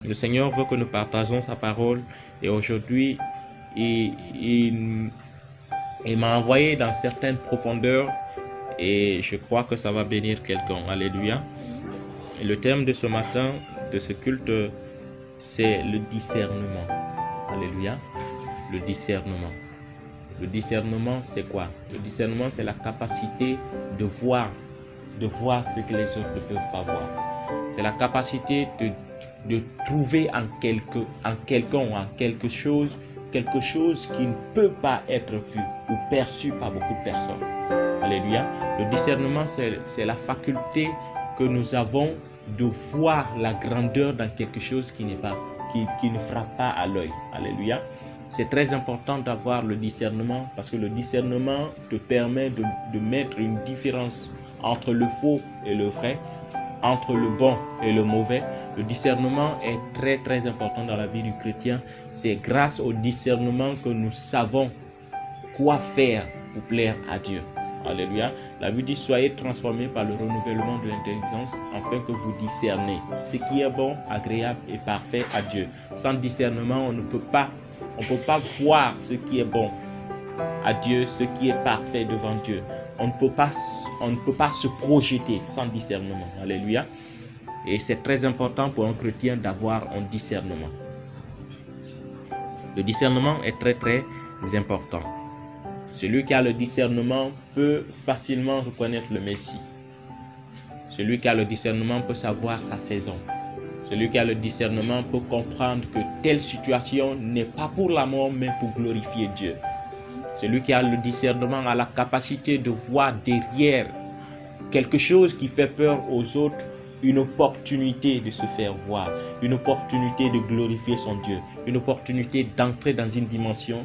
Le Seigneur veut que nous partageons sa parole et aujourd'hui, il m'a envoyé dans certaines profondeurs et je crois que ça va bénir quelqu'un. Alléluia. Et le thème de ce matin, de ce culte, c'est le discernement. Alléluia. Le discernement. Le discernement, c'est quoi? Le discernement, c'est la capacité de voir ce que les autres ne peuvent pas voir. C'est la capacité de trouver en quelqu'un ou en quelque chose qui ne peut pas être vu ou perçu par beaucoup de personnes. Alléluia. Le discernement, c'est la faculté que nous avons de voir la grandeur dans quelque chose qui ne frappe pas à l'œil. Alléluia. C'est très important d'avoir le discernement parce que le discernement te permet de mettre une différence entre le faux et le vrai, entre le bon et le mauvais. Le discernement est très très important dans la vie du chrétien. C'est grâce au discernement que nous savons quoi faire pour plaire à Dieu. Alléluia. La Bible dit: soyez transformés par le renouvellement de l'intelligence afin que vous discernez ce qui est bon, agréable et parfait à Dieu. Sans discernement, on ne peut pas voir ce qui est bon à Dieu, ce qui est parfait devant Dieu. On ne peut pas se projeter sans discernement. Alléluia. Et c'est très important pour un chrétien d'avoir un discernement. Le discernement est très très important. Celui qui a le discernement peut facilement reconnaître le Messie. Celui qui a le discernement peut savoir sa saison. Celui qui a le discernement peut comprendre que telle situation n'est pas pour la mort, mais pour glorifier Dieu. Celui qui a le discernement a la capacité de voir derrière quelque chose qui fait peur aux autres, une opportunité de se faire voir, une opportunité de glorifier son Dieu, une opportunité d'entrer dans une dimension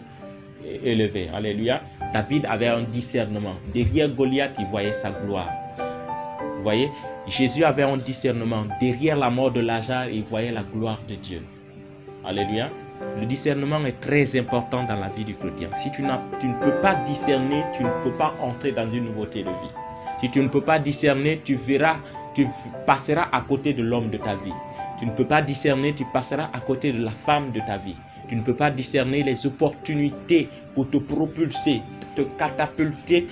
élevée. Alléluia. David avait un discernement. Derrière Goliath, il voyait sa gloire. Vous voyez, Jésus avait un discernement. Derrière la mort de Lazare, il voyait la gloire de Dieu. Alléluia. Le discernement est très important dans la vie du chrétien. Si tu ne peux pas discerner, tu ne peux pas entrer dans une nouveauté de vie. Si tu ne peux pas discerner, tu passeras à côté de l'homme de ta vie. Tu ne peux pas discerner, tu passeras à côté de la femme de ta vie. Tu ne peux pas discerner les opportunités pour te propulser, te catapulter,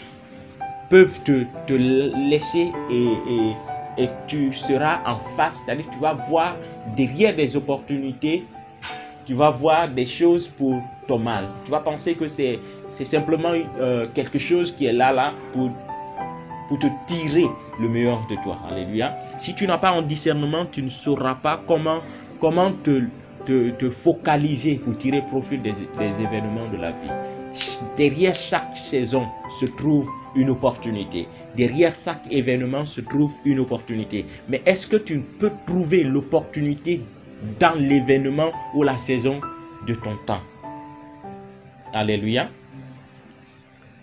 peuvent te laisser et tu seras en face. C'est-à-dire que tu vas voir derrière des opportunités, tu vas voir des choses pour ton mal. Tu vas penser que c'est simplement quelque chose qui est là pour te tirer le meilleur de toi. Alléluia. Si tu n'as pas un discernement, tu ne sauras pas comment te focaliser pour tirer profit des événements de la vie. Derrière chaque saison se trouve une opportunité. Derrière chaque événement se trouve une opportunité. Mais est-ce que tu peux trouver l'opportunité dans l'événement ou la saison de ton temps? Alléluia.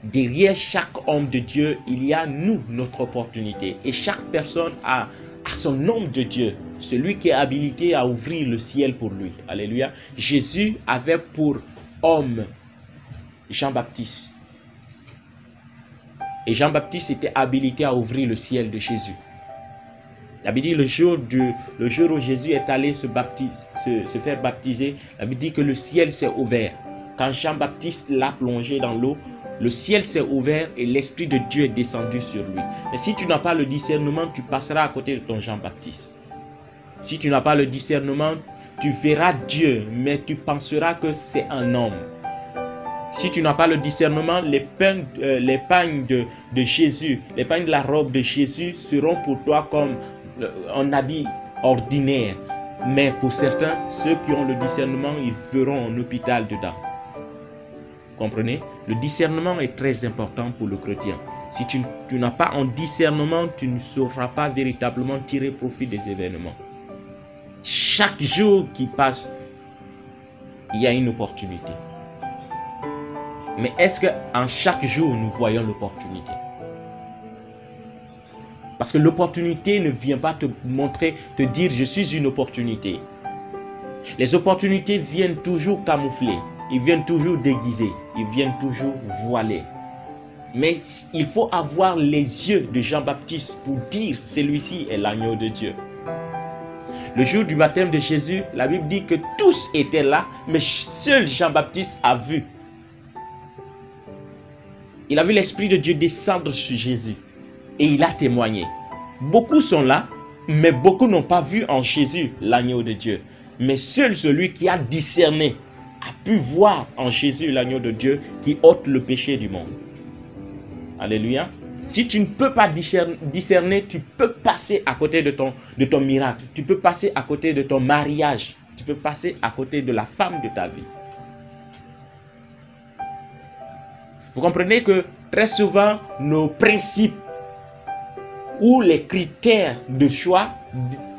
Derrière chaque homme de Dieu, il y a notre opportunité. Et chaque personne a son homme de Dieu, celui qui est habilité à ouvrir le ciel pour lui. Alléluia. Jésus avait pour homme Jean-Baptiste. Et Jean-Baptiste était habilité à ouvrir le ciel de Jésus. La Bible dit le jour où Jésus est allé se faire baptiser, la Bible dit que le ciel s'est ouvert. Quand Jean-Baptiste l'a plongé dans l'eau, le ciel s'est ouvert et l'Esprit de Dieu est descendu sur lui. Mais si tu n'as pas le discernement, tu passeras à côté de ton Jean-Baptiste. Si tu n'as pas le discernement, tu verras Dieu, mais tu penseras que c'est un homme. Si tu n'as pas le discernement, les pagnes de Jésus, les pagnes de la robe de Jésus seront pour toi comme un habit ordinaire. Mais pour certains, ceux qui ont le discernement, ils feront un hôpital dedans. Comprenez? Le discernement est très important pour le chrétien. Si tu n'as pas un discernement, tu ne sauras pas véritablement tirer profit des événements. Chaque jour qui passe, il y a une opportunité. Mais est-ce qu'en chaque jour, nous voyons l'opportunité? Parce que l'opportunité ne vient pas te montrer, te dire je suis une opportunité. Les opportunités viennent toujours camouflées. Ils viennent toujours déguisés, ils viennent toujours voilés. Mais il faut avoir les yeux de Jean-Baptiste pour dire celui-ci est l'agneau de Dieu. Le jour du baptême de Jésus, la Bible dit que tous étaient là, mais seul Jean-Baptiste a vu. Il a vu l'Esprit de Dieu descendre sur Jésus et il a témoigné. Beaucoup sont là, mais beaucoup n'ont pas vu en Jésus l'agneau de Dieu. Mais seul celui qui a discerné a pu voir en Jésus l'agneau de Dieu qui ôte le péché du monde. Alléluia. Si tu ne peux pas discerner, tu peux passer à côté de ton miracle. Tu peux passer à côté de ton mariage. Tu peux passer à côté de la femme de ta vie. Vous comprenez que très souvent, nos principes ou les critères de choix,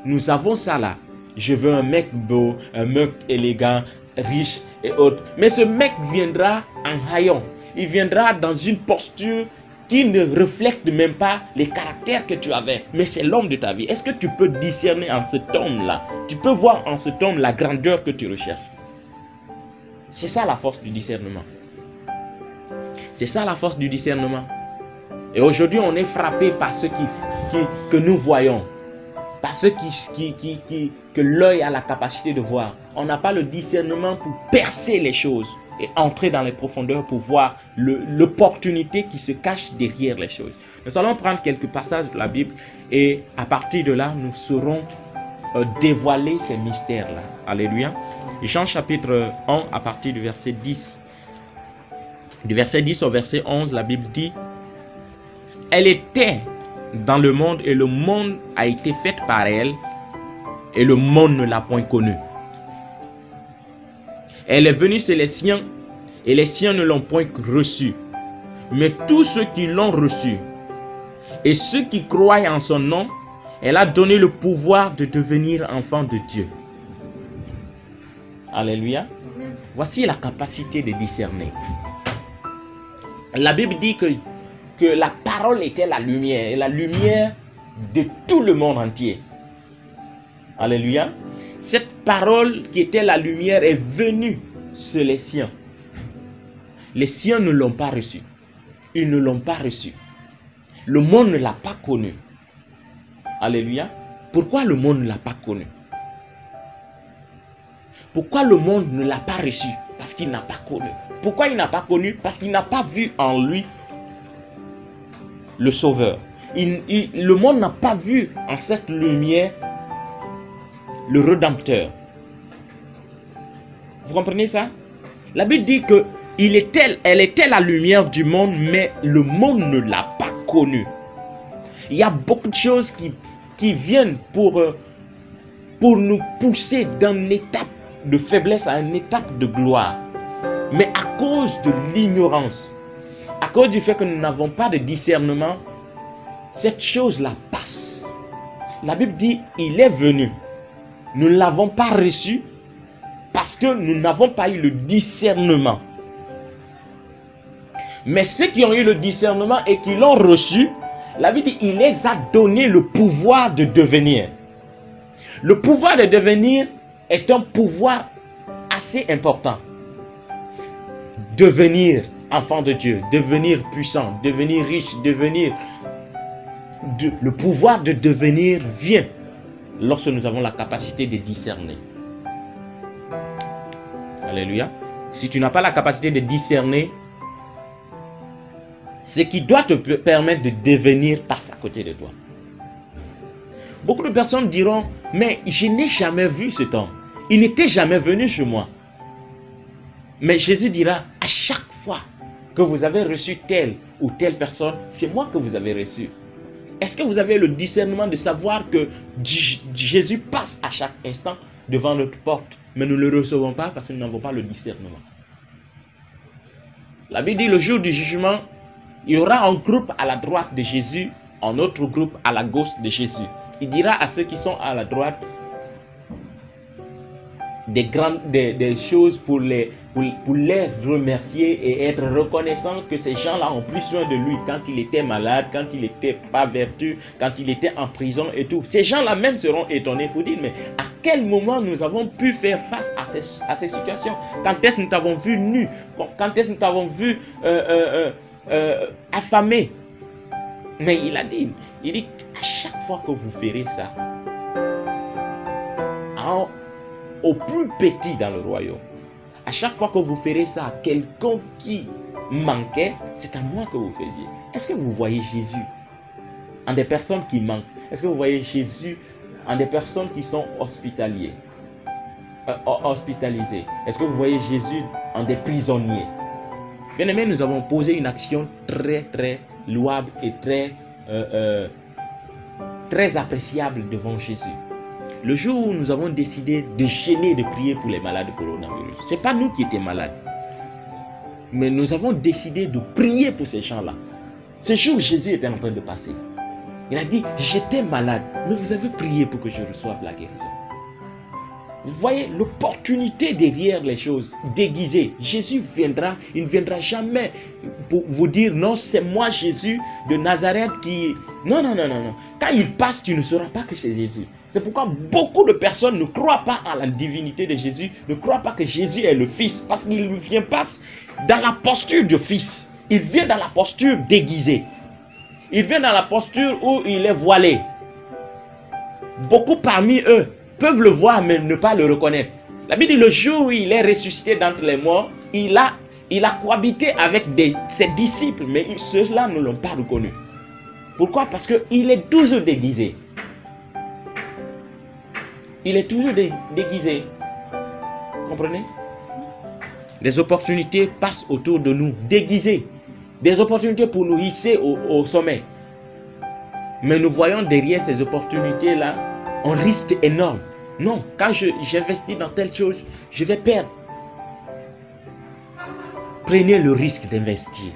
nous avons ça là. Je veux un mec beau, un mec élégant, riche et autres. Mais ce mec viendra en haillon. Il viendra dans une posture qui ne reflète même pas les caractères que tu avais. Mais c'est l'homme de ta vie. Est-ce que tu peux discerner en cet homme-là? Tu peux voir en cet homme la grandeur que tu recherches. C'est ça la force du discernement. C'est ça la force du discernement. Et aujourd'hui, on est frappé par ce que nous voyons. Par ce que l'œil a la capacité de voir. On n'a pas le discernement pour percer les choses et entrer dans les profondeurs pour voir l'opportunité qui se cache derrière les choses. Nous allons prendre quelques passages de la Bible et à partir de là, nous saurons dévoiler ces mystères-là. Alléluia. Jean chapitre 1 à partir du verset 10. Du verset 10 au verset 11, la Bible dit: elle était dans le monde et le monde a été fait par elle et le monde ne l'a point connue. Elle est venue chez les siens et les siens ne l'ont point reçue. Mais tous ceux qui l'ont reçue et ceux qui croient en son nom, elle a donné le pouvoir de devenir enfants de Dieu. Alléluia. Voici la capacité de discerner. La Bible dit que la parole était la lumière, et la lumière de tout le monde entier. Alléluia. Cette parole qui était la lumière est venue sur les siens. Les siens ne l'ont pas reçue. Ils ne l'ont pas reçue. Le monde ne l'a pas connue. Alléluia. Pourquoi le monde ne l'a pas connue? Pourquoi le monde ne l'a pas reçu? Parce qu'il n'a pas connu. Pourquoi il n'a pas connu? Parce qu'il n'a pas vu en lui le Sauveur. Le monde n'a pas vu en cette lumière le Rédempteur. Vous comprenez ça? La Bible dit que elle était la lumière du monde, mais le monde ne l'a pas connue. Il y a beaucoup de choses qui viennent pour nous pousser d'une étape de faiblesse à une étape de gloire. Mais à cause de l'ignorance, à cause du fait que nous n'avons pas de discernement, cette chose-là passe. La Bible dit, il est venu. Nous ne l'avons pas reçu parce que nous n'avons pas eu le discernement. Mais ceux qui ont eu le discernement et qui l'ont reçu, la Bible dit, il les a donné le pouvoir de devenir. Le pouvoir de devenir est un pouvoir assez important. Devenir enfant de Dieu, devenir puissant, devenir riche, le pouvoir de devenir vient lorsque nous avons la capacité de discerner. Alléluia. Si tu n'as pas la capacité de discerner, ce qui doit te permettre de devenir passe à côté de toi. Beaucoup de personnes diront, mais je n'ai jamais vu cet homme. Il n'était jamais venu chez moi. Mais Jésus dira, à chaque fois que vous avez reçu telle ou telle personne, c'est moi que vous avez reçu. Est-ce que vous avez le discernement de savoir que Jésus passe à chaque instant devant notre porte, mais nous ne le recevons pas parce que nous n'avons pas le discernement? La Bible dit, le jour du jugement, il y aura un groupe à la droite de Jésus, un autre groupe à la gauche de Jésus. Il dira à ceux qui sont à la droite des choses pour les remercier et être reconnaissant que ces gens-là ont pris soin de lui quand il était malade, quand il n'était pas vertu, quand il était en prison et tout. Ces gens-là même seront étonnés pour dire, mais à quel moment nous avons pu faire face à ces situations? Quand est-ce que nous t'avons vu nu? Quand est-ce que nous t'avons vu affamé? Mais il dit, à chaque fois que vous ferez ça, au plus petit dans le royaume. À chaque fois que vous ferez ça à quelqu'un qui manquait, c'est à moi que vous faisiez. Est-ce que vous voyez Jésus en des personnes qui manquent? Est-ce que vous voyez Jésus en des personnes qui sont hospitalisées? Est-ce que vous voyez Jésus en des prisonniers? Bien aimé, nous avons posé une action très louable et très appréciable devant Jésus. Le jour où nous avons décidé de gêner, de prier pour les malades de coronavirus, ce n'est pas nous qui étions malades. Mais nous avons décidé de prier pour ces gens-là. Ce jour, Jésus était en train de passer. Il a dit, j'étais malade, mais vous avez prié pour que je reçoive la guérison. Vous voyez l'opportunité derrière les choses déguisées. Jésus viendra, il ne viendra jamais pour vous dire, non, c'est moi Jésus de Nazareth qui... Non. Quand il passe, tu ne sauras pas que c'est Jésus. C'est pourquoi beaucoup de personnes ne croient pas à la divinité de Jésus, ne croient pas que Jésus est le Fils, parce qu'il ne vient pas dans la posture de Fils. Il vient dans la posture déguisée. Il vient dans la posture où il est voilé. Beaucoup parmi eux peuvent le voir mais ne pas le reconnaître. La Bible dit le jour où il est ressuscité d'entre les morts, il a cohabité avec ses disciples, mais ceux-là ne l'ont pas reconnu. Pourquoi? Parce qu'il est toujours déguisé. Il est toujours déguisé. Comprenez? Des opportunités passent autour de nous, déguisées. Des opportunités pour nous hisser au sommet. Mais nous voyons derrière ces opportunités-là un risque énorme. Non, quand j'investis dans telle chose, je vais perdre. Prenez le risque d'investir.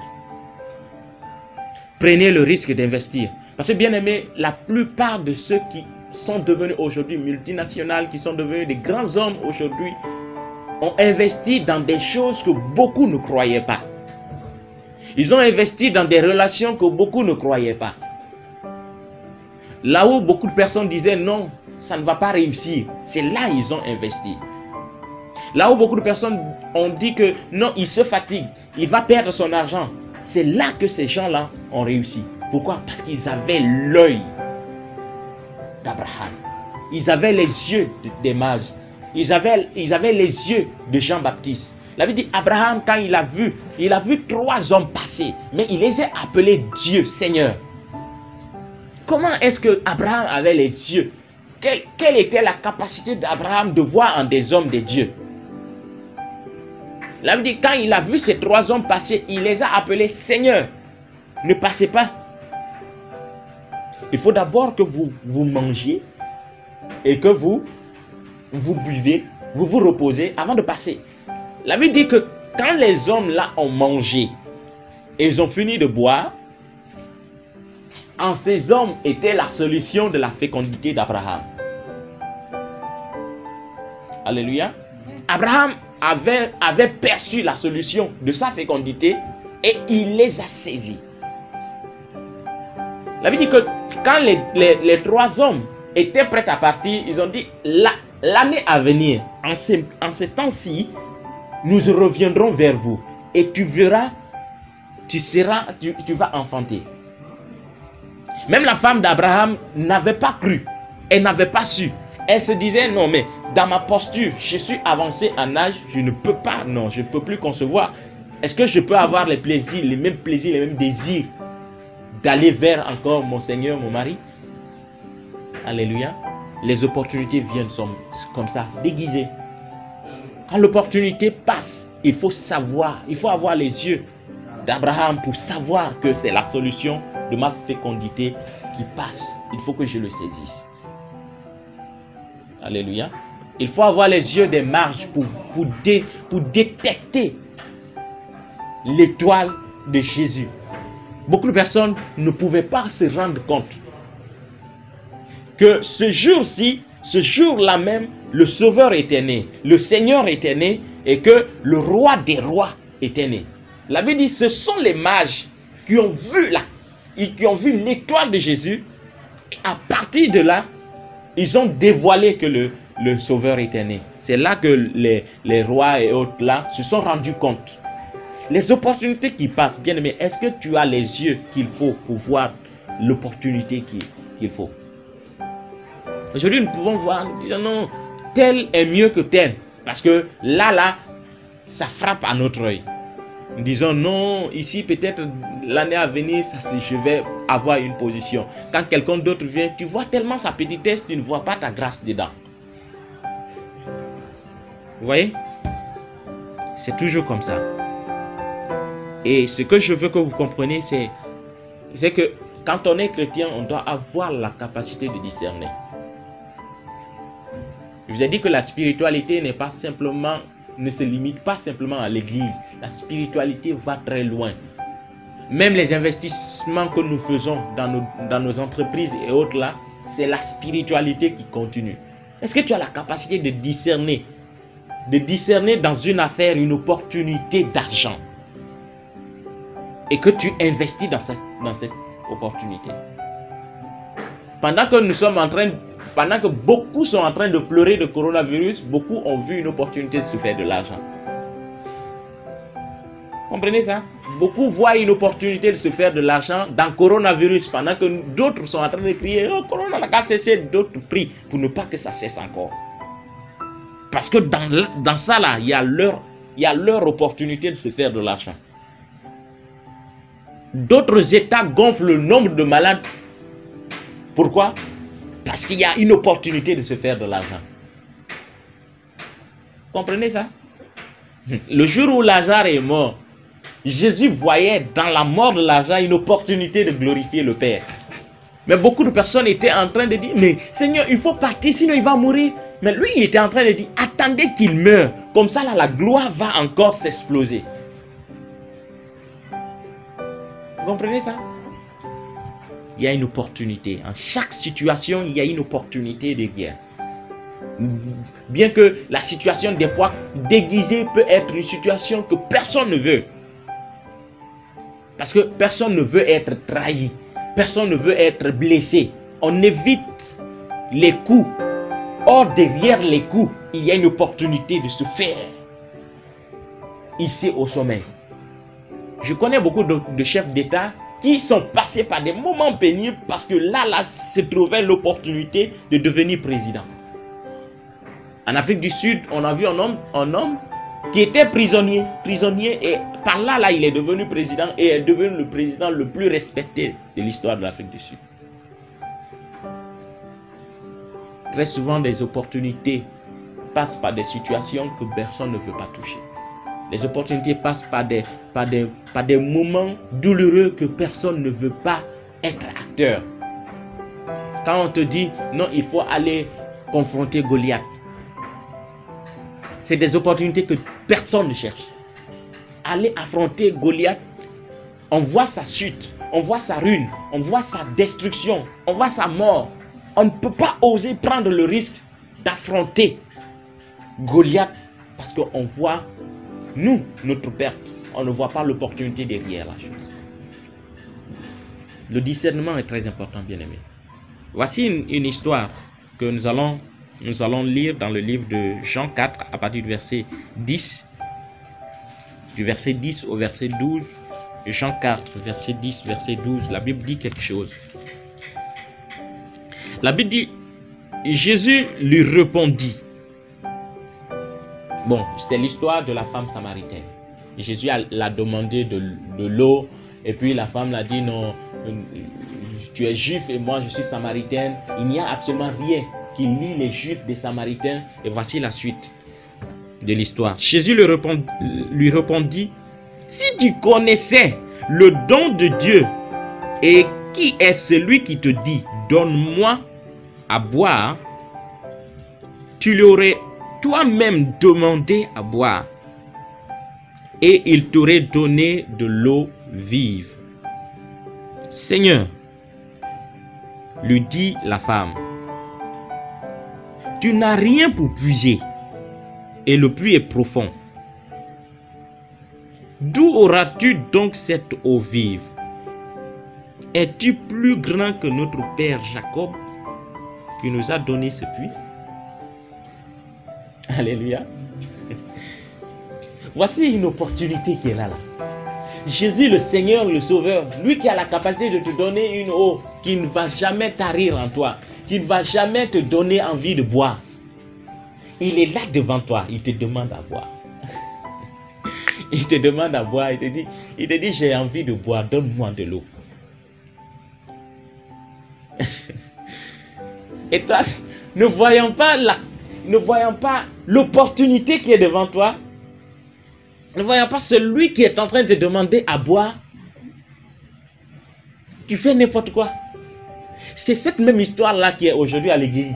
Prenez le risque d'investir. Parce que bien aimé, la plupart de ceux qui sont devenus aujourd'hui multinationales, qui sont devenus des grands hommes aujourd'hui, ont investi dans des choses que beaucoup ne croyaient pas. Ils ont investi dans des relations que beaucoup ne croyaient pas. Là où beaucoup de personnes disaient non, ça ne va pas réussir, c'est là ils ont investi. Là où beaucoup de personnes ont dit que non, il se fatigue, il va perdre son argent, c'est là que ces gens-là ont réussi. Pourquoi? Parce qu'ils avaient l'œil d'Abraham. Ils avaient les yeux des mages. Ils avaient les yeux de Jean-Baptiste. La Bible dit, Abraham, quand il a vu 3 hommes passer, mais il les a appelés Dieu, Seigneur. Comment est-ce que Abraham avait les yeux? Quelle était la capacité d'Abraham de voir en des hommes de Dieu? La Bible dit, quand il a vu ces 3 hommes passer, il les a appelés Seigneur. Ne passez pas. Il faut d'abord que vous mangiez et que vous buvez, vous vous reposez avant de passer. La Bible dit que quand les hommes là ont mangé et ils ont fini de boire, en ces hommes était la solution de la fécondité d'Abraham. Alléluia. Abraham avait perçu la solution de sa fécondité et il les a saisis. La Bible dit que quand les 3 hommes étaient prêts à partir, ils ont dit l'année à venir, en ce temps-ci, nous reviendrons vers vous et tu verras, tu vas enfanter. Même la femme d'Abraham n'avait pas cru, elle n'avait pas su. Elle se disait non mais dans ma posture, je suis avancé en âge, je ne peux pas, non, je ne peux plus concevoir. Est-ce que je peux avoir les mêmes plaisirs, les mêmes désirs d'aller vers encore mon Seigneur, mon mari? Alléluia. Les opportunités viennent comme ça, déguisées. Quand l'opportunité passe, il faut savoir, il faut avoir les yeux d'Abraham pour savoir que c'est la solution de ma fécondité qui passe. Il faut que je le saisisse. Alléluia. Il faut avoir les yeux des marges pour détecter l'étoile de Jésus. Beaucoup de personnes ne pouvaient pas se rendre compte que ce jour-ci, ce jour-là même, le Sauveur était né, le Seigneur était né et que le Roi des rois était né. La Bible dit, ce sont les mages qui ont vu l'étoile de Jésus. Et à partir de là, ils ont dévoilé que le Sauveur était né. C'est là que les rois et autres là se sont rendus compte. Les opportunités qui passent, bien aimé, est-ce que tu as les yeux qu'il faut pour voir l'opportunité qu'il faut? Aujourd'hui, nous pouvons voir, nous disons non, tel est mieux que tel. Parce que là, ça frappe à notre œil. Nous disons non, ici peut-être l'année à venir, je vais avoir une position. Quand quelqu'un d'autre vient, tu vois tellement sa petitesse, tu ne vois pas ta grâce dedans. Vous voyez? C'est toujours comme ça. Et ce que je veux que vous compreniez, c'est que quand on est chrétien, on doit avoir la capacité de discerner. Je vous ai dit que la spiritualité n'est pas simplement, ne se limite pas simplement à l'église. La spiritualité va très loin. Même les investissements que nous faisons dans nos entreprises et autres là, c'est la spiritualité qui continue. Est-ce que tu as la capacité de discerner dans une affaire une opportunité d'argent et que tu investis dans cette opportunité? Pendant que beaucoup sont en train de pleurer de coronavirus, beaucoup ont vu une opportunité de se faire de l'argent. Comprenez ça? Beaucoup voient une opportunité de se faire de l'argent dans le coronavirus, pendant que d'autres sont en train de crier « Oh, corona n'a qu'à cesser », d'autres prient pour ne pas que ça cesse encore. Parce que dans ça là, il y a leur opportunité de se faire de l'argent. D'autres États gonflent le nombre de malades. Pourquoi? Parce qu'il y a une opportunité de se faire de l'argent. Comprenez ça? Le jour où Lazare est mort, Jésus voyait dans la mort de Lazare une opportunité de glorifier le Père. Mais beaucoup de personnes étaient en train de dire, mais Seigneur, il faut partir, sinon il va mourir. Mais lui, il était en train de dire, attendez qu'il meure. Comme ça, là, la gloire va encore s'exploser. Vous comprenez ça? Il y a une opportunité. En chaque situation, il y a une opportunité de guerre. Bien que la situation, des fois, déguisée peut être une situation que personne ne veut. Parce que personne ne veut être trahi. Personne ne veut être blessé. On évite les coups. Or, derrière les coups, il y a une opportunité de se faire ici au sommet. Je connais beaucoup de chefs d'État qui sont passés par des moments pénibles parce que là se trouvait l'opportunité de devenir président. En Afrique du Sud, on a vu un homme qui était prisonnier, et par là, il est devenu président et est devenu le président le plus respecté de l'histoire de l'Afrique du Sud. Très souvent, des opportunités passent par des situations que personne ne veut pas toucher. Les opportunités passent par des moments douloureux que personne ne veut pas être acteur. Quand on te dit, non, il faut aller confronter Goliath, c'est des opportunités que personne ne cherche. Aller affronter Goliath, on voit sa chute, on voit sa ruine, on voit sa destruction, on voit sa mort. On ne peut pas oser prendre le risque d'affronter Goliath parce qu'on voit, nous, notre perte. On ne voit pas l'opportunité derrière la chose. Le discernement est très important, bien aimé. Voici une histoire que nous allons lire dans le livre de Jean 4 à partir du verset 10. Du verset 10 au verset 12. Jean 4, verset 10, verset 12. La Bible dit quelque chose. La Bible dit, Jésus lui répondit. Bon, c'est l'histoire de la femme samaritaine. Jésus l'a demandé de l'eau et puis la femme l'a dit non, tu es juif et moi je suis samaritaine. Il n'y a absolument rien qui lie les juifs des samaritains. Et voici la suite de l'histoire. Jésus lui répondit, si tu connaissais le don de Dieu et qui est celui qui te dit, donne-moi à boire, tu lui aurais toi-même demandé à boire et il t'aurait donné de l'eau vive. Seigneur, lui dit la femme, tu n'as rien pour puiser et le puits est profond. D'où auras-tu donc cette eau vive? Es-tu plus grand que notre père Jacob qui nous a donné ce puits? Alléluia. Voici une opportunité qui est là. Jésus, le Seigneur, le Sauveur, lui qui a la capacité de te donner une eau qui ne va jamais tarir en toi, qui ne va jamais te donner envie de boire. Il est là devant toi, il te demande à boire. Il te demande à boire, il te dit j'ai envie de boire, donne-moi de l'eau. Et toi, ne voyant pas l'opportunité qui est devant toi, ne voyant pas celui qui est en train de te demander à boire, tu fais n'importe quoi. C'est cette même histoire-là qui est aujourd'hui à l'église.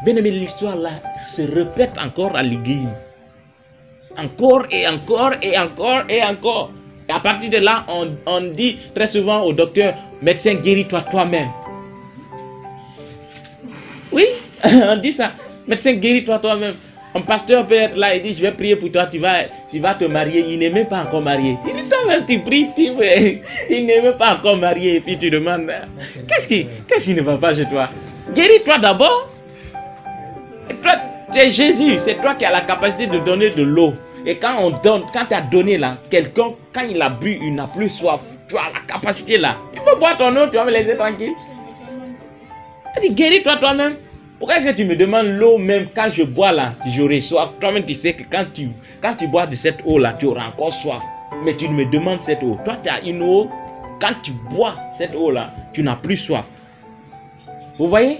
Bien aimé, l'histoire-là se répète encore à l'église. Encore et encore et encore et encore. Et à partir de là, on dit très souvent au docteur, médecin, guéris-toi toi-même. Oui, on dit ça. Médecin, guéris-toi toi-même. Un pasteur peut être là et dit, je vais prier pour toi, tu vas te marier. Il n'est même pas encore marié. Il dit, toi-même, tu pries, il n'est même pas encore marié. Et puis tu demandes, qu'est-ce qui ne va pas chez toi? Guéris-toi d'abord. Toi, tu es Jésus, c'est toi qui as la capacité de donner de l'eau. Et quand tu as donné là, quelqu'un, quand il a bu, il n'a plus soif. Tu as la capacité là. Il faut boire ton eau, tu vas me laisser tranquille. Il dit, guéris-toi toi-même. Pourquoi est-ce que tu me demandes l'eau même quand je bois là, j'aurai soif? Toi-même, tu sais que quand tu bois de cette eau là, tu auras encore soif. Mais tu me demandes cette eau. Toi, tu as une eau, quand tu bois cette eau là, tu n'as plus soif. Vous voyez?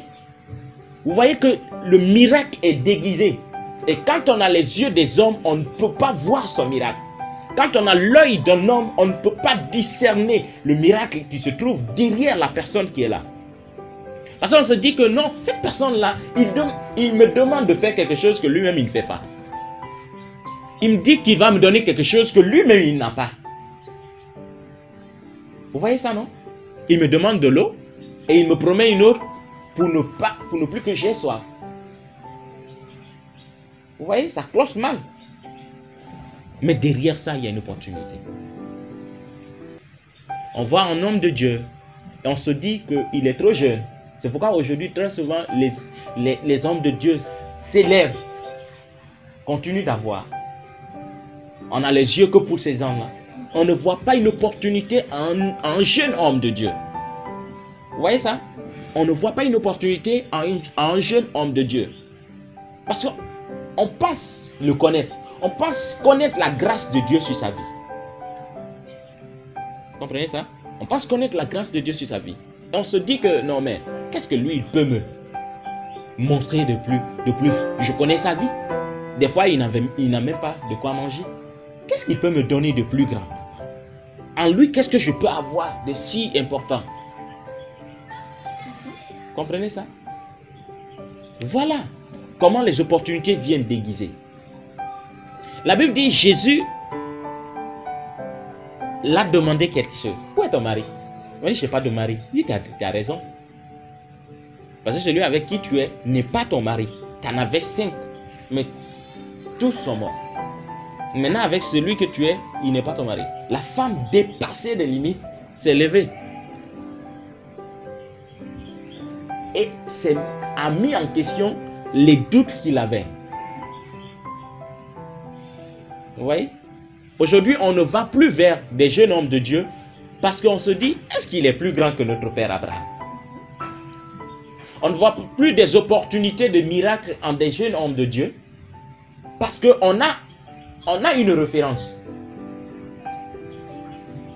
Vous voyez que le miracle est déguisé. Et quand on a les yeux des hommes, on ne peut pas voir son miracle. Quand on a l'œil d'un homme, on ne peut pas discerner le miracle qui se trouve derrière la personne qui est là. Parce qu'on se dit que non, cette personne-là, il me demande de faire quelque chose que lui-même il ne fait pas. Il me dit qu'il va me donner quelque chose que lui-même il n'a pas. Vous voyez ça, non? Il me demande de l'eau et il me promet une autre pour ne plus que j'ai soif. Vous voyez, ça cloche mal. Mais derrière ça, il y a une opportunité. On voit un homme de Dieu et on se dit qu'il est trop jeune. C'est pourquoi aujourd'hui, très souvent, les hommes de Dieu s'élèvent, continuent d'avoir. On a les yeux que pour ces hommes-là. On ne voit pas une opportunité à un jeune homme de Dieu. Vous voyez ça? On ne voit pas une opportunité à un jeune homme de Dieu. Parce qu'on pense le connaître. On pense connaître la grâce de Dieu sur sa vie. Vous comprenez ça? On pense connaître la grâce de Dieu sur sa vie. Et on se dit que non mais, qu'est-ce que lui il peut me montrer de plus? Je connais sa vie. Des fois il n'a même pas de quoi manger. Qu'est-ce qu'il peut me donner de plus grand? En lui, qu'est-ce que je peux avoir de si important? Comprenez ça? Voilà comment les opportunités viennent déguiser. La Bible dit Jésus l'a demandé quelque chose. Où est ton mari? Il dit, je n'ai pas de mari. Il dit, tu as raison. Parce que celui avec qui tu es n'est pas ton mari. Tu en avais 5, mais tous sont morts. Maintenant, avec celui que tu es, il n'est pas ton mari. La femme dépassée des limites s'est levée. Et a mis en question les doutes qu'il avait. Vous voyez? Aujourd'hui, on ne va plus vers des jeunes hommes de Dieu parce qu'on se dit, est-ce qu'il est plus grand que notre père Abraham? On ne voit plus des opportunités de miracles en des jeunes hommes de Dieu parce qu'on a une référence.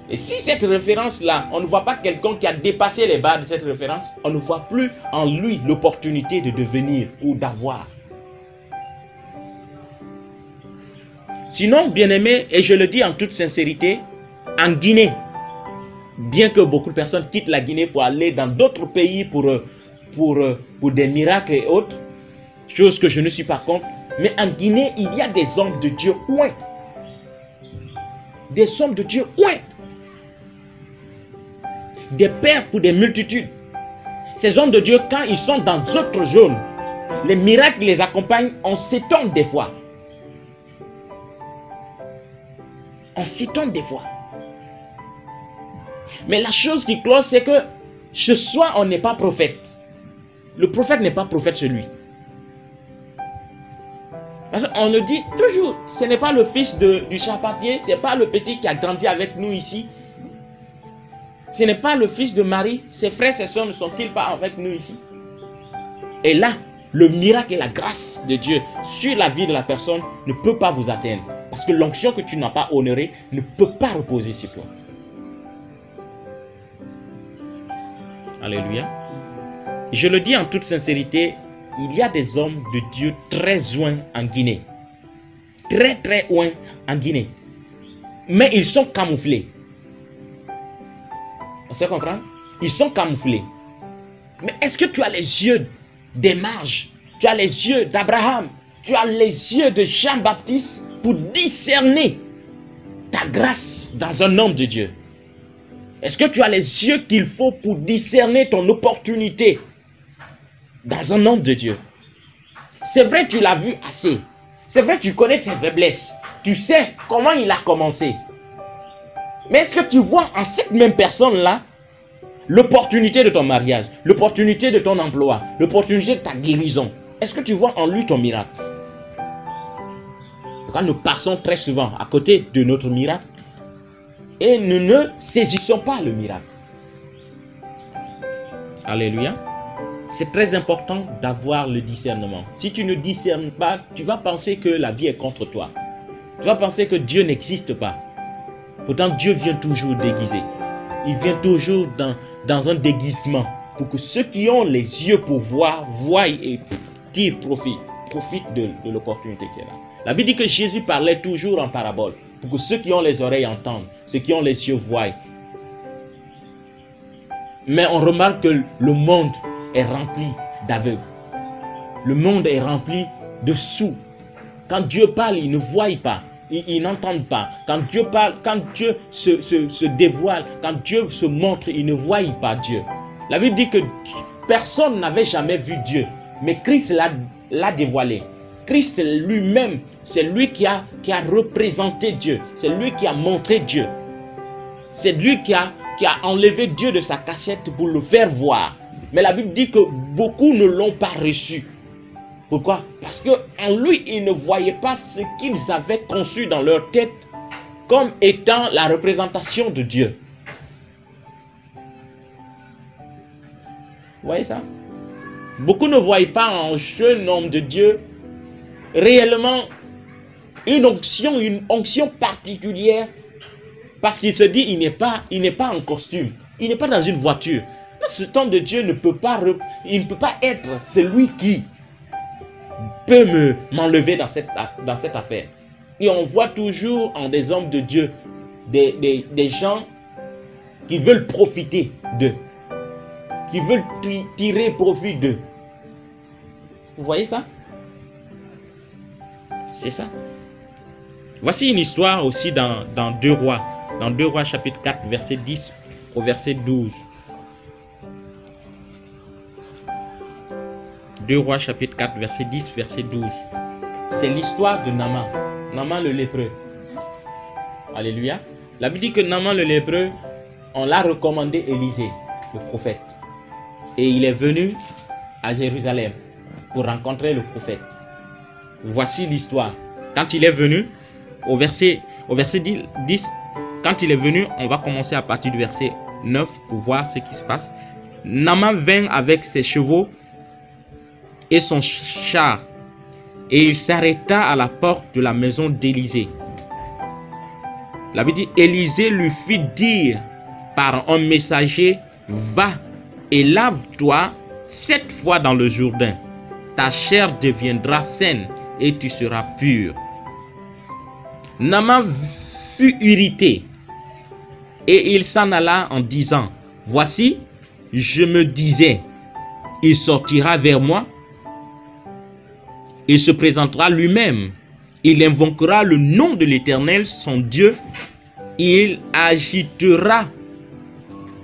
Et si cette référence-là, on ne voit pas quelqu'un qui a dépassé les barres de cette référence, on ne voit plus en lui l'opportunité de devenir ou d'avoir. Sinon, bien-aimé, et je le dis en toute sincérité, en Guinée, bien que beaucoup de personnes quittent la Guinée pour aller dans d'autres pays pour des miracles et autres, chose que je ne suis pas contre, mais en Guinée, il y a des hommes de Dieu, ouais. Des hommes de Dieu, ouais. Des pères pour des multitudes. Ces hommes de Dieu, quand ils sont dans d'autres zones, les miracles les accompagnent, on s'étonne des fois. On s'étonne des fois. Mais la chose qui cloche, c'est que ce soir, on n'est pas prophète. Le prophète n'est pas prophète chez lui. Parce qu'on nous dit toujours, ce n'est pas le fils du charpentier, ce n'est pas le petit qui a grandi avec nous ici. Ce n'est pas le fils de Marie, ses frères et sœurs ne sont-ils pas avec nous ici? Et là, le miracle et la grâce de Dieu sur la vie de la personne ne peut pas vous atteindre. Parce que l'onction que tu n'as pas honorée ne peut pas reposer sur toi. Alléluia. Je le dis en toute sincérité, il y a des hommes de Dieu très loin en Guinée. Très très loin en Guinée. Mais ils sont camouflés. On se comprend? Ils sont camouflés. Mais est-ce que tu as les yeux des mages? Tu as les yeux d'Abraham? Tu as les yeux de Jean-Baptiste pour discerner ta grâce dans un homme de Dieu? Est-ce que tu as les yeux qu'il faut pour discerner ton opportunité dans un homme de Dieu? C'est vrai, tu l'as vu assez. C'est vrai, tu connais ses faiblesses. Tu sais comment il a commencé. Mais est-ce que tu vois en cette même personne-là l'opportunité de ton mariage, l'opportunité de ton emploi, l'opportunité de ta guérison? Est-ce que tu vois en lui ton miracle? Quand nous passons très souvent à côté de notre miracle et nous ne saisissons pas le miracle. Alléluia. C'est très important d'avoir le discernement. Si tu ne discernes pas, tu vas penser que la vie est contre toi. Tu vas penser que Dieu n'existe pas. Pourtant, Dieu vient toujours déguisé. Il vient toujours dans un déguisement pour que ceux qui ont les yeux pour voir, voient et tirent profit. Profitent de l'opportunité qui est là. La Bible dit que Jésus parlait toujours en parabole pour que ceux qui ont les oreilles entendent, ceux qui ont les yeux voient. Mais on remarque que le monde est rempli d'aveugles. Le monde est rempli de sourds. Quand Dieu parle, ils ne voient pas. Ils n'entendent pas. Quand Dieu parle, quand Dieu se dévoile, quand Dieu se montre, ils ne voient pas Dieu. La Bible dit que personne n'avait jamais vu Dieu. Mais Christ l'a dévoilé. Christ lui-même, c'est lui qui a représenté Dieu. C'est lui qui a montré Dieu. C'est lui qui a enlevé Dieu de sa cassette pour le faire voir. Mais la Bible dit que beaucoup ne l'ont pas reçu. Pourquoi? Parce qu'en lui, ils ne voyaient pas ce qu'ils avaient conçu dans leur tête comme étant la représentation de Dieu. Vous voyez ça? Beaucoup ne voyaient pas en jeune homme de Dieu réellement une onction particulière, parce qu'il se dit il n'est pas en costume, il n'est pas dans une voiture. Cet homme de Dieu ne peut pas être celui qui peut m'enlever dans cette affaire. Et on voit toujours en des hommes de Dieu des gens qui veulent profiter d'eux, qui veulent tirer profit d'eux. Vous voyez ça? C'est ça. Voici une histoire aussi dans 2 Rois. Dans 2 Rois chapitre 4 verset 10 au verset 12. 2 Rois chapitre 4 verset 10 verset 12. C'est l'histoire de Naaman. Naaman le lépreux. Alléluia. La Bible dit que Naaman le lépreux, on l'a recommandé Élisée, le prophète. Et il est venu à Jérusalem pour rencontrer le prophète. Voici l'histoire. Quand il est venu, au verset 10, quand il est venu, on va commencer à partir du verset 9 pour voir ce qui se passe. Naaman vint avec ses chevaux et son char, et il s'arrêta à la porte de la maison d'Élisée. La Bible dit, Élisée lui fit dire par un messager, va et lave-toi 7 fois dans le Jourdain. Ta chair deviendra saine et tu seras pur. Naaman fut irrité et il s'en alla en disant, voici, je me disais, il sortira vers moi, il se présentera lui-même, il invoquera le nom de l'Éternel, son Dieu, il agitera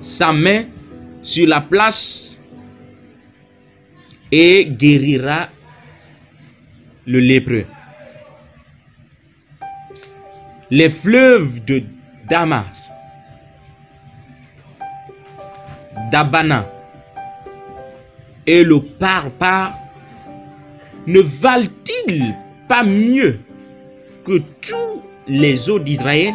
sa main sur la place et guérira le lépreux. Les fleuves de Damas, d'Abana et le Parpar ne valent-ils pas mieux que tous les eaux d'Israël?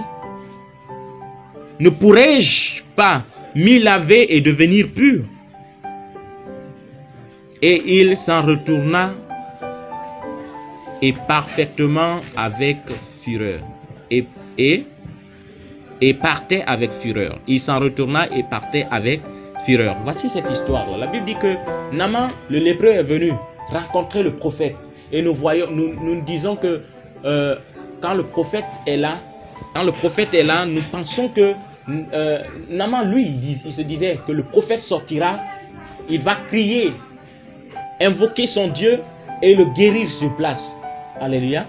Ne pourrais-je pas m'y laver et devenir pur? Et il s'en retourna et parfaitement avec fureur. Et partait avec fureur. Il s'en retourna et partait avec fureur. Voici cette histoire. La Bible dit que Naaman, le lépreux, est venu rencontrer le prophète. Et nous disons que quand le prophète est là, nous pensons que Naaman, lui, il se disait que le prophète sortira, il va crier, invoquer son Dieu et le guérir sur place. Alléluia.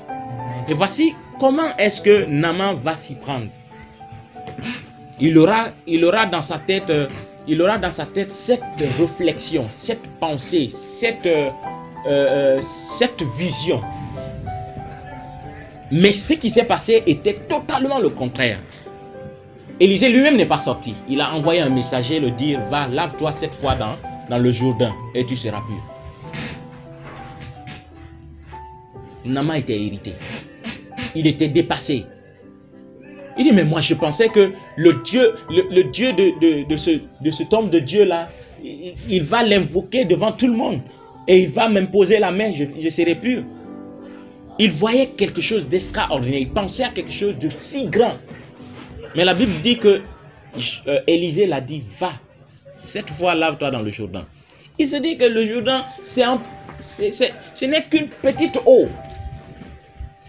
Et voici comment est-ce que Naaman va s'y prendre. Il aura dans sa tête cette réflexion, cette pensée, cette vision. Mais ce qui s'est passé était totalement le contraire. Élisée lui-même n'est pas sorti. Il a envoyé un messager le dire, va, lave-toi cette fois dans le Jourdain et tu seras pur. Naaman était irrité. Il était dépassé. Il dit, mais moi je pensais que le Dieu de cet homme de Dieu là, il va l'invoquer devant tout le monde. Et il va m'imposer la main, je serai pur. Il voyait quelque chose d'extraordinaire. Il pensait à quelque chose de si grand. Mais la Bible dit que Élisée l'a dit, va, cette fois lave-toi dans le Jourdain. Il se dit que le Jourdain, ce n'est qu'une petite eau.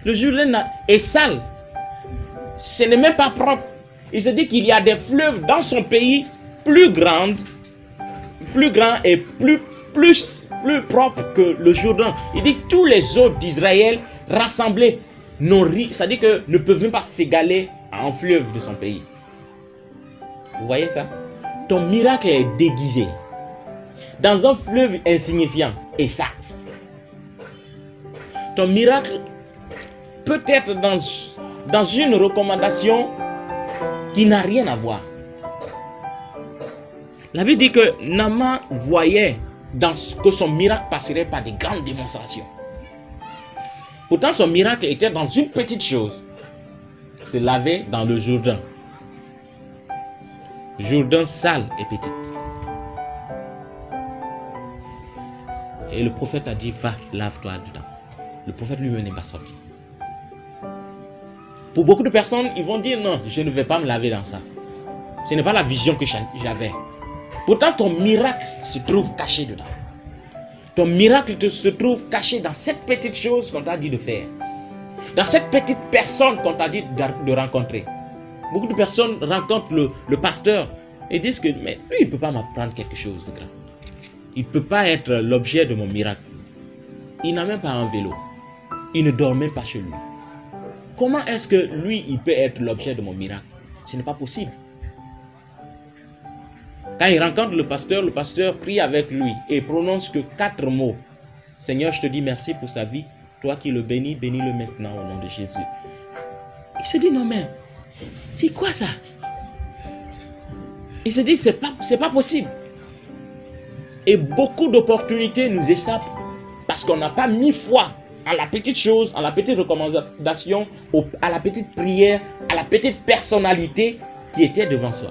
Le Jourdain est sale. Ce n'est même pas propre. Il se dit qu'il y a des fleuves dans son pays plus grands et plus propres que le Jourdain. Il dit que tous les eaux d'Israël rassemblés c'est-à-dire que ne peuvent même pas s'égaler à un fleuve de son pays. Vous voyez ça? Ton miracle est déguisé dans un fleuve insignifiant. Et ça, ton miracle peut être dans une recommandation qui n'a rien à voir. La Bible dit que Naaman voyait que son miracle passerait par des grandes démonstrations. Pourtant, son miracle était dans une petite chose. Se laver dans le Jourdain. Jourdain sale et petite. Et le prophète a dit, va, lave-toi dedans. Le prophète lui-même n'est pas sorti. Pour beaucoup de personnes, ils vont dire, non, je ne vais pas me laver dans ça. Ce n'est pas la vision que j'avais. Pourtant, ton miracle se trouve caché dedans. Ton miracle se trouve caché dans cette petite chose qu'on t'a dit de faire. Dans cette petite personne qu'on t'a dit de rencontrer. Beaucoup de personnes rencontrent le pasteur et disent que mais lui, il ne peut pas m'apprendre quelque chose de grand. Il ne peut pas être l'objet de mon miracle. Il n'a même pas un vélo. Il ne dort même pas chez lui. Comment est-ce que lui, il peut être l'objet de mon miracle? Ce n'est pas possible. Quand il rencontre le pasteur prie avec lui et prononce que 4 mots. Seigneur, je te dis merci pour sa vie. Toi qui le bénis, bénis-le maintenant au nom de Jésus. Il se dit non mais, c'est quoi ça? Il se dit c'est pas possible. Et beaucoup d'opportunités nous échappent parce qu'on n'a pas mis foi à la petite chose, à la petite recommandation, à la petite prière, à la petite personnalité qui était devant soi.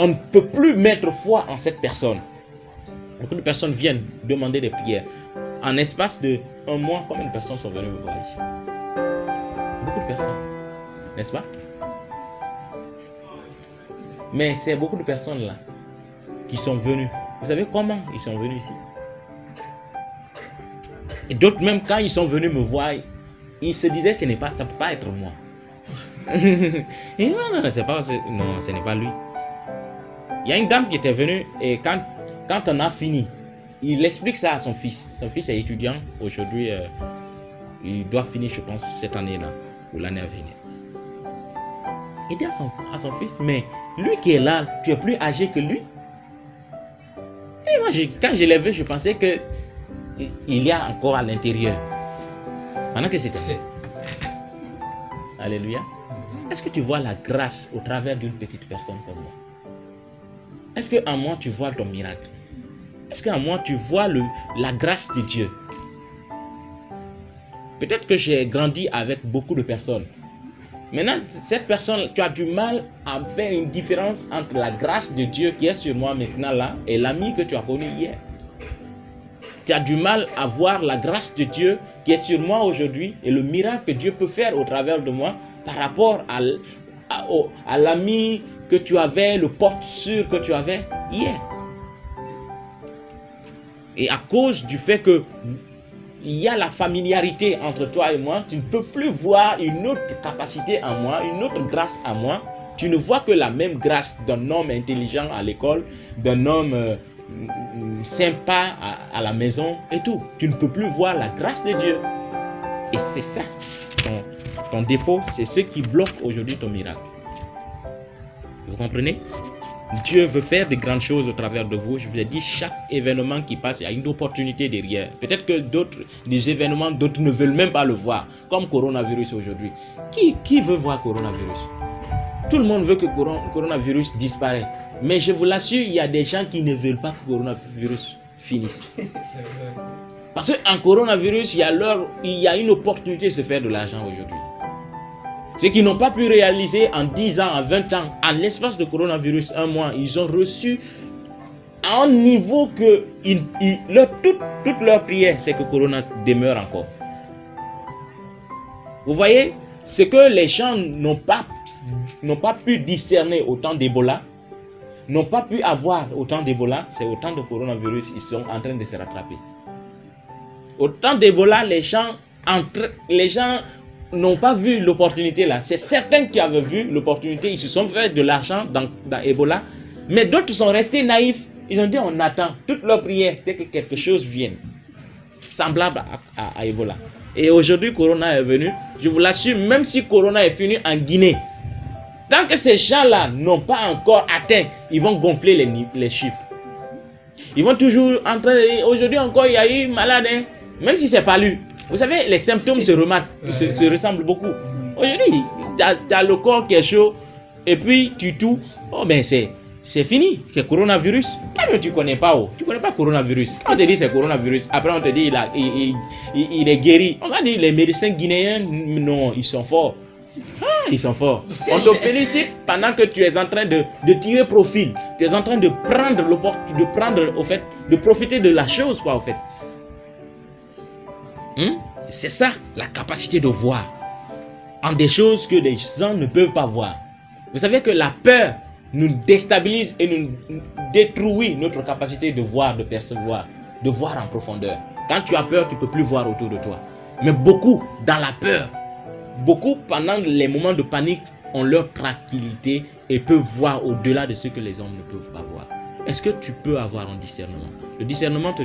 On ne peut plus mettre foi en cette personne. Beaucoup de personnes viennent demander des prières. En espace de 1 mois, combien de personnes sont venues me voir ici? Beaucoup de personnes, n'est-ce pas? Mais c'est beaucoup de personnes là qui sont venues. Vous savez comment ils sont venus ici? Et d'autres même quand ils sont venus me voir, ils se disaient ça ne peut pas être moi. Et non, ce n'est pas lui. Il y a une dame qui était venue et quand on a fini, il explique ça à son fils. Son fils est étudiant. Aujourd'hui, il doit finir, je pense, cette année-là ou l'année à venir. Il dit à son fils, mais lui qui est là, tu es plus âgé que lui. Et moi, quand je l'ai vu, je pensais que il y a encore à l'intérieur. Pendant que c'était fait. Alléluia. Est-ce que tu vois la grâce au travers d'une petite personne comme moi? Est-ce qu'en moi tu vois ton miracle? Est-ce qu'en moi tu vois la grâce de Dieu? Peut-être que j'ai grandi avec beaucoup de personnes. Maintenant, cette personne, tu as du mal à faire une différence entre la grâce de Dieu qui est sur moi maintenant là et l'ami que tu as connu hier. Tu as du mal à voir la grâce de Dieu qui est sur moi aujourd'hui et le miracle que Dieu peut faire au travers de moi par rapport à l'ami que tu avais, le porte sûr que tu avais hier. Et à cause du fait que il y a la familiarité entre toi et moi, tu ne peux plus voir une autre capacité en moi, une autre grâce en moi. Tu ne vois que la même grâce d'un homme intelligent à l'école, d'un homme sympa à la maison et tout. Tu ne peux plus voir la grâce de Dieu. Et c'est ça, ton défaut, c'est ce qui bloque aujourd'hui ton miracle. Vous comprenez? Dieu veut faire de grandes choses au travers de vous. Je vous ai dit, chaque événement qui passe, il y a une opportunité derrière. Peut-être que des événements, d'autres ne veulent même pas le voir. Comme coronavirus aujourd'hui. Qui veut voir coronavirus? Tout le monde veut que coronavirus disparaisse. Mais je vous l'assure, il y a des gens qui ne veulent pas que coronavirus finisse. Parce qu'en coronavirus, il y a une opportunité de se faire de l'argent aujourd'hui. Ceux qui n'ont pas pu réaliser en 10 ans, en 20 ans, en l'espace de coronavirus, un mois, ils ont reçu à un niveau que toute leur prière, c'est que Corona demeure encore. Vous voyez, ce que les gens n'ont pas pu discerner au temps d'Ebola, n'ont pas pu avoir au temps d'Ebola, c'est au temps de coronavirus, ils sont en train de se rattraper. Au temps d'Ebola, les gens n'ont pas vu l'opportunité là. C'est certains qui avaient vu l'opportunité, ils se sont fait de l'argent dans Ebola, mais d'autres sont restés naïfs. Ils ont dit on attend. Toute leur prière, c'est que quelque chose vienne, semblable à Ebola. Et aujourd'hui, Corona est venu. Je vous l'assure, même si Corona est fini en Guinée, tant que ces gens-là n'ont pas encore atteint, ils vont gonfler les chiffres. Ils vont toujours entrer. Aujourd'hui encore, il y a eu malade, hein? Même si c'est pas lui. Vous savez, les symptômes se ressemblent beaucoup. Aujourd'hui, tu as le corps qui est chaud et puis tu tousses. Oh, ben c'est fini. C'est coronavirus. Toi, tu ne connais pas. Oh. Tu ne connais pas coronavirus. Quand on te dit c'est coronavirus, après on te dit il est guéri. On va dire les médecins guinéens, non, ils sont forts. Ah, ils sont forts. On te félicite pendant que tu es en train de tirer profil. Tu es en train de prendre l'opportunité, de profiter de la chose, quoi, au fait. C'est ça, la capacité de voir en des choses que les gens ne peuvent pas voir. Vous savez que la peur nous déstabilise et nous détruit notre capacité de voir, de percevoir, de voir en profondeur. Quand tu as peur, tu ne peux plus voir autour de toi. Mais beaucoup, dans la peur, beaucoup, pendant les moments de panique, ont leur tranquillité et peuvent voir au-delà de ce que les hommes ne peuvent pas voir. Est-ce que tu peux avoir un discernement? Le discernement te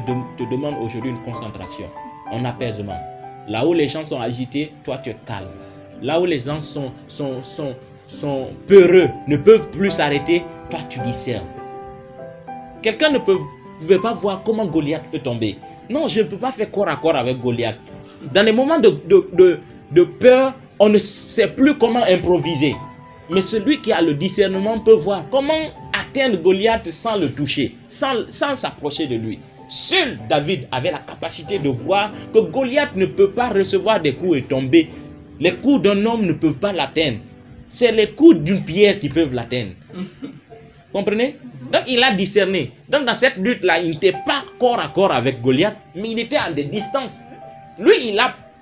demande aujourd'hui une concentration, un apaisement. Là où les gens sont agités, toi tu es calme. Là où les gens sont peureux, ne peuvent plus s'arrêter, toi tu discernes. Quelqu'un ne pouvait pas voir comment Goliath peut tomber. Non, je ne peux pas faire corps à corps avec Goliath. Dans les moments de peur, on ne sait plus comment improviser. Mais celui qui a le discernement peut voir comment atteindre Goliath sans le toucher, sans s'approcher de lui. Seul David avait la capacité de voir que Goliath ne peut pas recevoir des coups et tomber. Les coups d'un homme ne peuvent pas l'atteindre. C'est les coups d'une pierre qui peuvent l'atteindre. Comprenez? Donc il a discerné. Donc dans cette lutte-là, il n'était pas corps à corps avec Goliath, mais il était à des distances. Lui,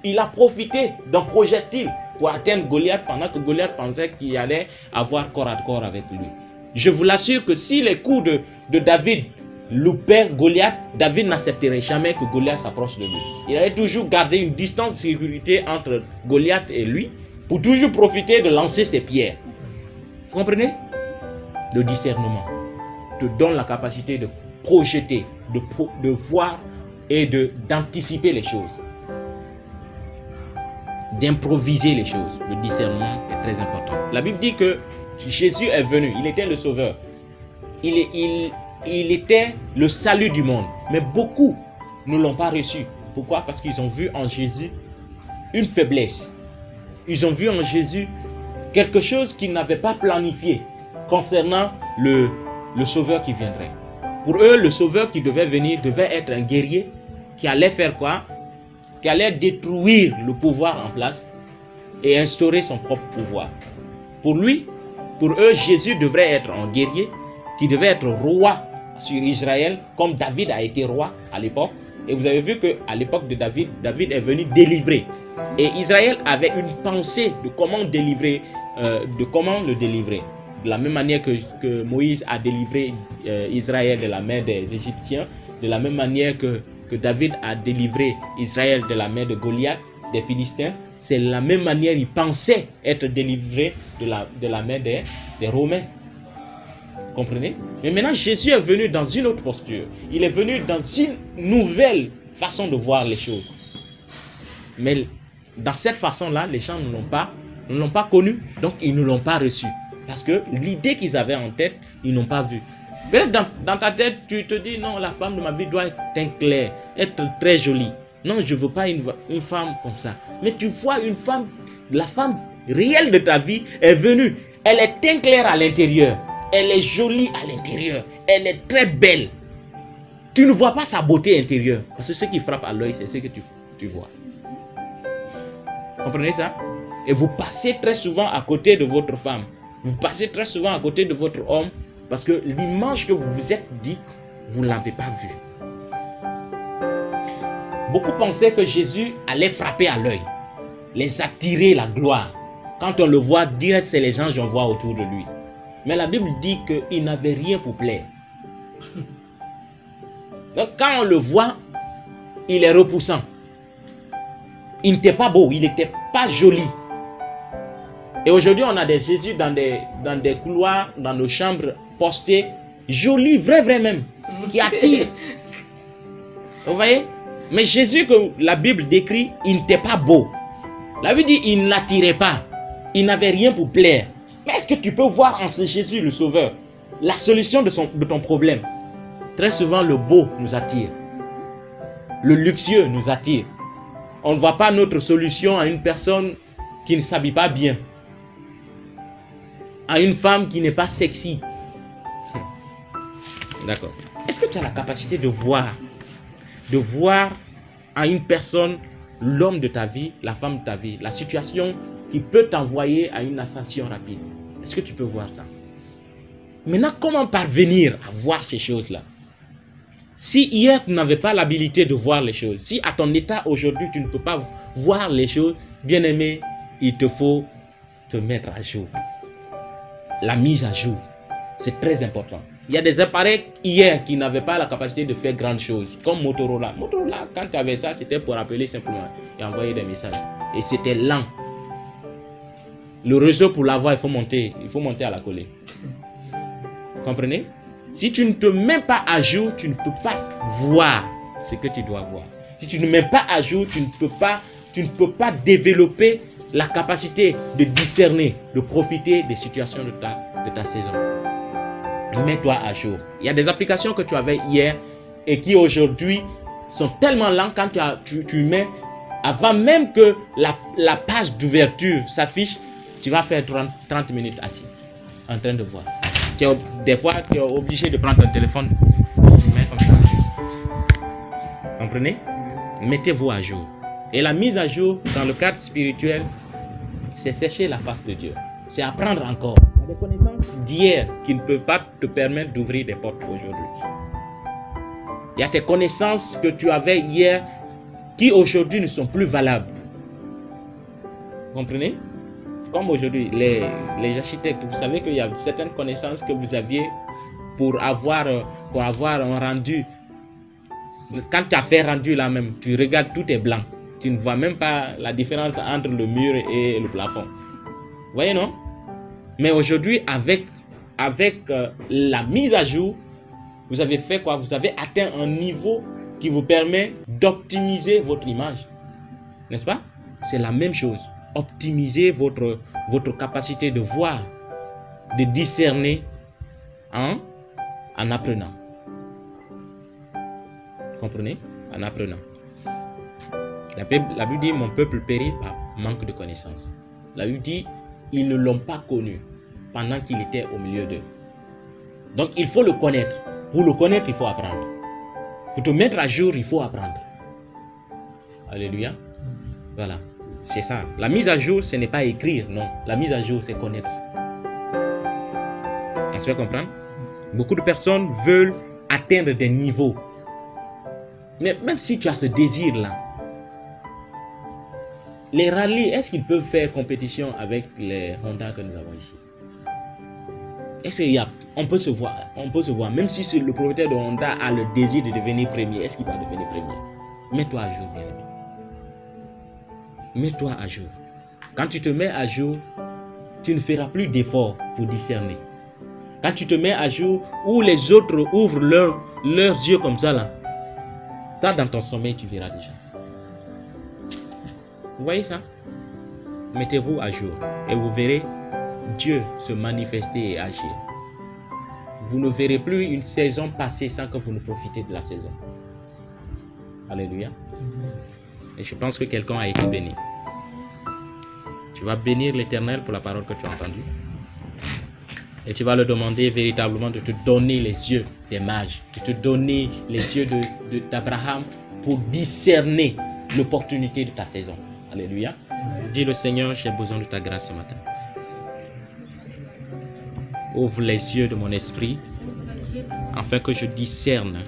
il a profité d'un projectile pour atteindre Goliath pendant que Goliath pensait qu'il allait avoir corps à corps avec lui. Je vous l'assure que si les coups de David loupaient Goliath, David n'accepterait jamais que Goliath s'approche de lui. Il allait toujours garder une distance de sécurité entre Goliath et lui pour toujours profiter de lancer ses pierres. Vous comprenez? Le discernement te donne la capacité de projeter, de voir et d'anticiper les choses. D'improviser les choses. Le discernement est très important. La Bible dit que Jésus est venu, il était le sauveur. Il était le salut du monde. Mais beaucoup ne l'ont pas reçu. Pourquoi? Parce qu'ils ont vu en Jésus une faiblesse. Ils ont vu en Jésus quelque chose qu'ils n'avaient pas planifié concernant le sauveur qui viendrait. Pour eux, le sauveur qui devait venir devait être un guerrier qui allait faire quoi? Qui allait détruire le pouvoir en place et instaurer son propre pouvoir. Pour lui, pour eux, Jésus devrait être un guerrier qui devait être roi sur Israël, comme David a été roi à l'époque. Et vous avez vu qu'à l'époque de David, David est venu délivrer. Et Israël avait une pensée de comment délivrer, le délivrer. De la même manière que Moïse a délivré Israël de la main des Égyptiens, de la même manière que David a délivré Israël de la main de Goliath, des Philistins, c'est la même manière il pensait être délivré de la main des Romains. Comprenez? Mais maintenant, Jésus est venu dans une autre posture. Il est venu dans une nouvelle façon de voir les choses. Mais dans cette façon-là, les gens ne l'ont pas connu, donc ils ne l'ont pas reçu. Parce que l'idée qu'ils avaient en tête, ils n'ont pas vu. Peut-être dans ta tête, tu te dis, non, la femme de ma vie doit être teint clair, être très jolie. Non, je ne veux pas une femme comme ça. Mais tu vois une femme, la femme réelle de ta vie est venue. Elle est teint clair à l'intérieur. Elle est jolie à l'intérieur. Elle est très belle. Tu ne vois pas sa beauté intérieure. Parce que ce qui frappe à l'œil, c'est ce que tu vois. Comprenez ça? Et vous passez très souvent à côté de votre femme. Vous passez très souvent à côté de votre homme. Parce que l'image que vous vous êtes dite, vous ne l'avez pas vue. Beaucoup pensaient que Jésus allait frapper à l'œil, les attirer la gloire. Quand on le voit, direct, c'est les anges qu'on voit autour de lui. Mais la Bible dit qu'il n'avait rien pour plaire. Donc quand on le voit, il est repoussant. Il n'était pas beau, il n'était pas joli. Et aujourd'hui, on a des Jésus dans des couloirs, dans nos chambres postées, jolis, vrais même, qui attirent. Vous voyez? Mais Jésus que la Bible décrit, il n'était pas beau. La Bible dit il n'attirait pas. Il n'avait rien pour plaire. Mais est-ce que tu peux voir en ce Jésus le Sauveur la solution de ton problème? Très souvent, le beau nous attire. Le luxueux nous attire. On ne voit pas notre solution à une personne qui ne s'habille pas bien. À une femme qui n'est pas sexy. D'accord. Est-ce que tu as la capacité de voir à une personne, l'homme de ta vie, la femme de ta vie, la situation qui peut t'envoyer à une ascension rapide? Est-ce que tu peux voir ça? Maintenant, comment parvenir à voir ces choses-là? Si hier tu n'avais pas l'habilité de voir les choses, si à ton état aujourd'hui tu ne peux pas voir les choses, bien aimé, il te faut te mettre à jour. La mise à jour, c'est très important. Il y a des appareils hier qui n'avaient pas la capacité de faire grandes choses, comme Motorola. Motorola, quand tu avais ça, c'était pour appeler simplement et envoyer des messages. Et c'était lent. Le réseau, pour l'avoir, il faut monter à la collée. Comprenez? Si tu ne te mets pas à jour, tu ne peux pas voir ce que tu dois voir. Si tu ne mets pas à jour, tu ne peux pas développer la capacité de discerner, de profiter des situations de ta saison. Mets-toi à jour. Il y a des applications que tu avais hier et qui aujourd'hui sont tellement lentes quand tu mets, avant même que la page d'ouverture s'affiche, tu vas faire 30 minutes assis, en train de voir. Des fois, tu es obligé de prendre ton téléphone, tu mets comme ça. Comprenez? Mettez-vous à jour. Et la mise à jour, dans le cadre spirituel, c'est sécher la face de Dieu. C'est apprendre encore. Il y a des connaissances d'hier qui ne peuvent pas te permettre d'ouvrir des portes aujourd'hui. Il y a tes connaissances que tu avais hier qui aujourd'hui ne sont plus valables. Vous comprenez? Comme aujourd'hui, les architectes, vous savez qu'il y a certaines connaissances que vous aviez pour avoir un rendu. Quand tu as fait rendu là même, tu regardes, tout est blanc. Tu ne vois même pas la différence entre le mur et le plafond. Vous voyez, non? Mais aujourd'hui, avec la mise à jour, vous avez fait quoi? Vous avez atteint un niveau qui vous permet d'optimiser votre image. N'est-ce pas? C'est la même chose. Optimiser votre capacité de voir, de discerner en apprenant. Comprenez? En apprenant. La Bible dit, mon peuple périt par manque de connaissance. La Bible dit, ils ne l'ont pas connu pendant qu'il était au milieu d'eux. Donc il faut le connaître. Pour le connaître, il faut apprendre. Pour te mettre à jour, il faut apprendre. Alléluia. Voilà. C'est ça. La mise à jour, ce n'est pas écrire, non. La mise à jour, c'est connaître. On se fait comprendre? Beaucoup de personnes veulent atteindre des niveaux. Mais même si tu as ce désir-là, les rallyes, est-ce qu'ils peuvent faire compétition avec les Honda que nous avons ici? Est-ce qu'il y a, on peut se voir, même si le propriétaire de Honda a le désir de devenir premier, est-ce qu'il va devenir premier? Mets-toi à jour, bien aimé. Mets-toi à jour. Quand tu te mets à jour, tu ne feras plus d'efforts pour discerner. Quand tu te mets à jour, où les autres ouvrent leurs yeux comme ça là, toi dans ton sommeil tu verras déjà. Vous voyez ça? Mettez-vous à jour et vous verrez Dieu se manifester et agir. Vous ne verrez plus une saison passer sans que vous ne profitez de la saison. Alléluia. Et je pense que quelqu'un a été béni. Tu vas bénir l'Éternel pour la parole que tu as entendue. Et tu vas le demander véritablement de te donner les yeux des mages, de te donner les yeux d'Abraham pour discerner l'opportunité de ta saison. Alléluia. Dis le Seigneur, j'ai besoin de ta grâce ce matin. Ouvre les yeux de mon esprit afin que je discerne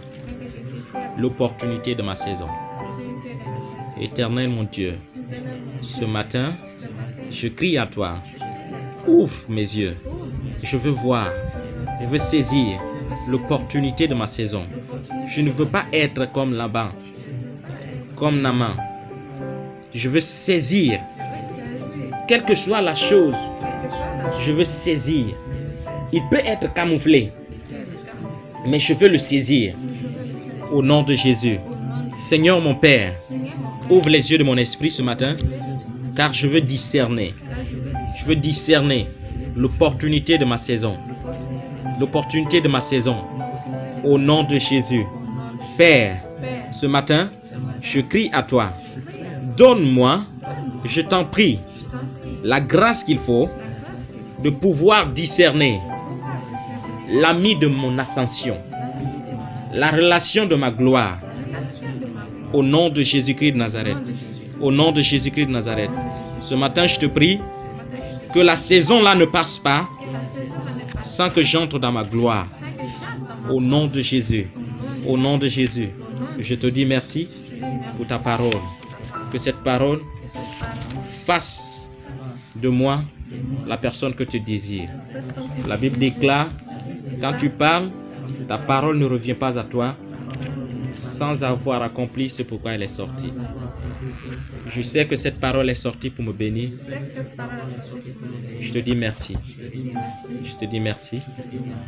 l'opportunité de ma saison. Éternel mon Dieu, ce matin, je crie à toi. Ouvre mes yeux. Je veux voir, je veux saisir l'opportunité de ma saison. Je ne veux pas être comme Laban, comme Naaman. Je veux saisir, quelle que soit la chose, je veux saisir. Il peut être camouflé, mais je veux le saisir au nom de Jésus. Seigneur mon Père, ouvre les yeux de mon esprit ce matin, car je veux discerner. Je veux discerner l'opportunité de ma saison. L'opportunité de ma saison. Au nom de Jésus. Père, ce matin, je crie à toi. Donne-moi, je t'en prie, la grâce qu'il faut de pouvoir discerner l'ami de mon ascension, la relation de ma gloire. Au nom de Jésus-Christ de Nazareth. Au nom de Jésus-Christ de Nazareth. Ce matin, je te prie que la saison là ne passe pas sans que j'entre dans ma gloire. Au nom de Jésus. Au nom de Jésus. Je te dis merci pour ta parole. Que cette parole fasse de moi la personne que tu désires. La Bible déclare, quand tu parles, ta parole ne revient pas à toi sans avoir accompli ce pourquoi elle est sortie. Je sais que cette parole est sortie pour me bénir. Je te dis merci. Je te dis merci.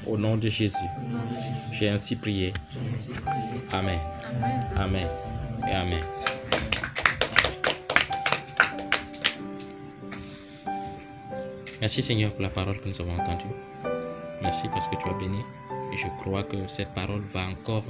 Au nom de Jésus. J'ai ainsi prié. Amen. Amen. Et Amen. Merci Seigneur pour la parole que nous avons entendue. Merci parce que tu as béni. Et je crois que cette parole va encore